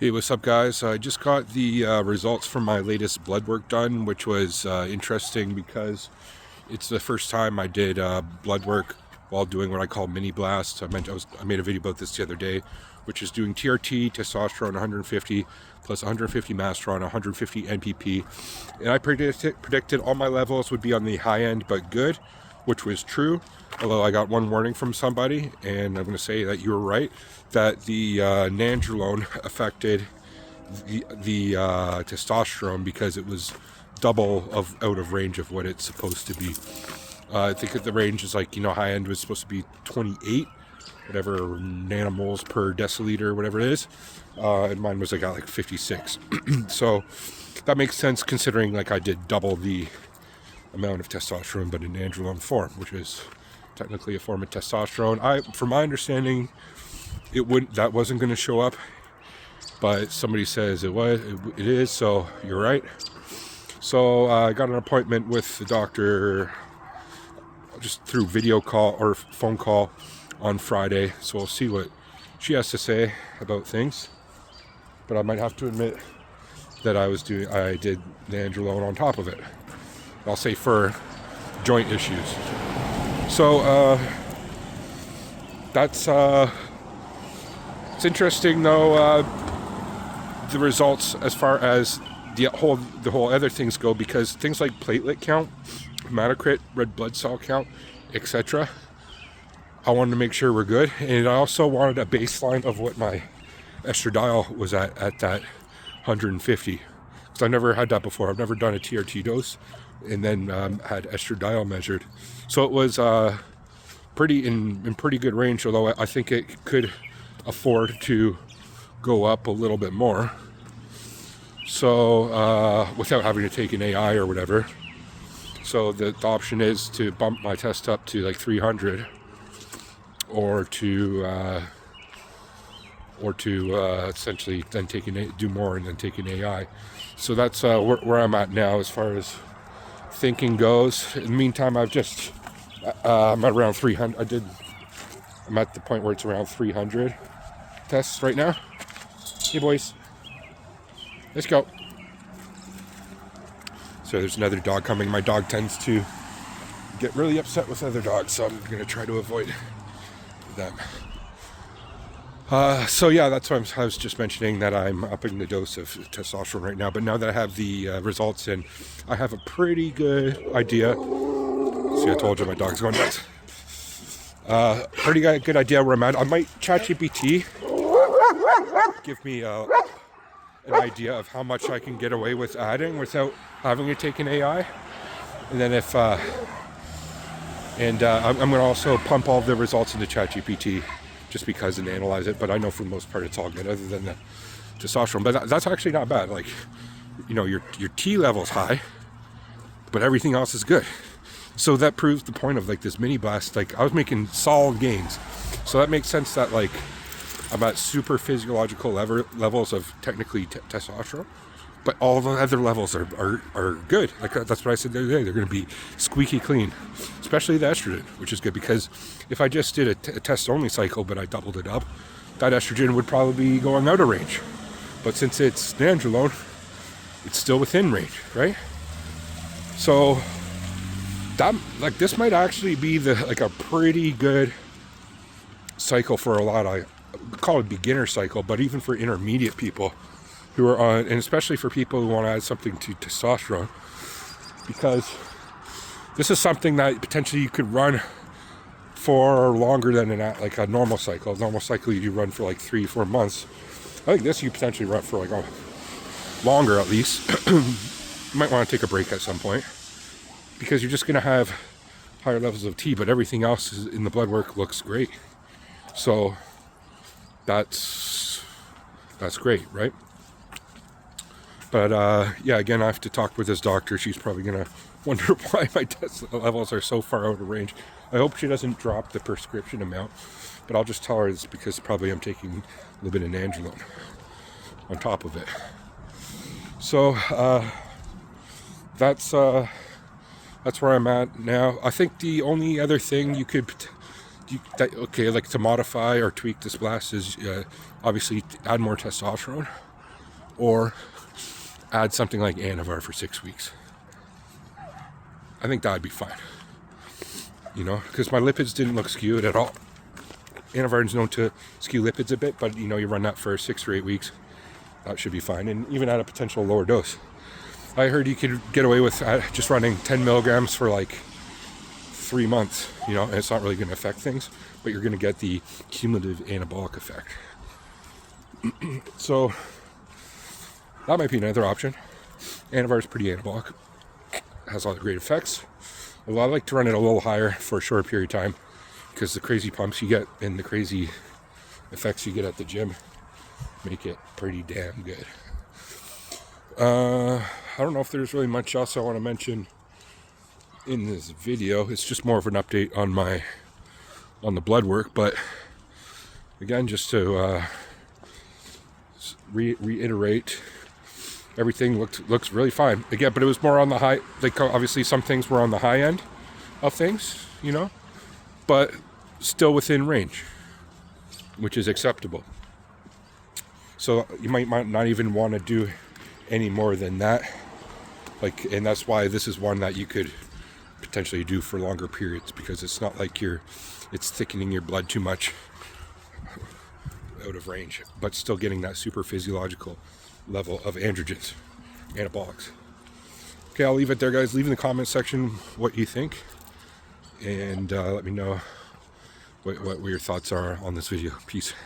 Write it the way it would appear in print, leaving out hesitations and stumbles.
Hey, what's up, guys? I just got the results from my latest blood work done, which was interesting because it's the first time I did blood work while doing what I call mini blasts. I made a video about this the other day, which is doing TRT, testosterone 150 plus 150 mastron, 150 NPP, and I predicted all my levels would be on the high end, but good, which was true. Although I got one warning from somebody, and I'm going to say that you were right, that the nandrolone affected the testosterone because it was double out of range of what it's supposed to be. I think that the range is like, high end was supposed to be 28, whatever nanomoles per deciliter, whatever it is. And mine was like 56. So that makes sense considering like I did double the amount of testosterone, but in nandrolone form, which is technically a form of testosterone. From my understanding, that wasn't going to show up, but somebody says it is, so you're right. So I got an appointment with the doctor just through video call or phone call on Friday, so we'll see what she has to say about things. But I might have to admit that I did nandrolone on top of it. I'll say for joint issues. So that's it's interesting though, the results as far as the whole other things go, because things like platelet count, hematocrit, red blood cell count, etc. I wanted to make sure we're good, and I also wanted a baseline of what my estradiol was at that 150, because I never had that before. I've never done a TRT dose and then had estradiol measured, so it was pretty in pretty good range, although I think it could afford to go up a little bit more, so without having to take an AI or whatever. So the option is to bump my test up to like 300, or to essentially then do more and then take an AI. So that's where I'm at now as far as thinking goes. In the meantime, I'm at around 300. I'm at the point where it's around 300 tests right now. Hey boys, let's go. So there's another dog coming. My dog tends to get really upset with other dogs, so I'm going to try to avoid them. So yeah, that's what I was just mentioning, that I'm upping the dose of testosterone right now. But now that I have the results in, I have a pretty good idea. See, I told you my dog's going nuts. Pretty good idea where I'm at. I might ChatGPT give me an idea of how much I can get away with adding without having to take an AI. And then I'm going to also pump all the results into ChatGPT just because, and analyze it. But I know for the most part it's all good, other than the testosterone. But that's actually not bad. Like, your T level's high, but everything else is good. So that proves the point of like this mini blast. Like, I was making solid gains, so that makes sense that like I'm at super physiological levels of technically testosterone, but all the other levels are good. Like, that's what I said the other day. They're going to be squeaky clean, especially the estrogen, which is good, because if I just did a test only cycle but I doubled it up, that estrogen would probably be going out of range. But since it's nandrolone, it's still within range, right? So this might actually be a pretty good cycle for a lot. I call it beginner cycle, but even for intermediate people who are on, and especially for people who want to add something to testosterone, because this is something that potentially you could run for longer than a normal cycle. A normal cycle you run for like 3-4 months. I think this you potentially run for like longer at least. You might want to take a break at some point, because you're just going to have higher levels of T, but everything else in the blood work looks great. So that's great, right? But yeah, again, I have to talk with this doctor. She's probably going to wonder why my test levels are so far out of range. I hope she doesn't drop the prescription amount, but I'll just tell her it's because probably I'm taking a little bit of nandrolone on top of it. So that's where I'm at now. I think the only other thing you could like to modify or tweak this blast is obviously add more testosterone. or add something like Anavar for 6 weeks. I think that'd be fine. You know, because my lipids didn't look skewed at all. Anavar is known to skew lipids a bit, but you know, you run that for 6 or 8 weeks, that should be fine. And even at a potential lower dose. I heard you could get away with just running 10 milligrams for like 3 months, you know, and it's not really going to affect things, but you're going to get the cumulative anabolic effect. So that might be another option. Anavar is pretty anabolic, has all the great effects. Well, I like to run it a little higher for a short period of time because the crazy pumps you get and the crazy effects you get at the gym make it pretty damn good. I don't know if there's really much else I want to mention in this video. It's just more of an update on the blood work, but again, just to reiterate, everything looks really fine again, but it was more on the high, like obviously some things were on the high end of things, you know, but still within range, which is acceptable. So you might not even want to do any more than that, like, and that's why this is one that you could potentially do for longer periods, because it's not like it's thickening your blood too much out of range, but still getting that super physiological level of androgens, anabolics. Okay, I'll leave it there, guys. Leave in the comment section what you think, and let me know what your thoughts are on this video. Peace.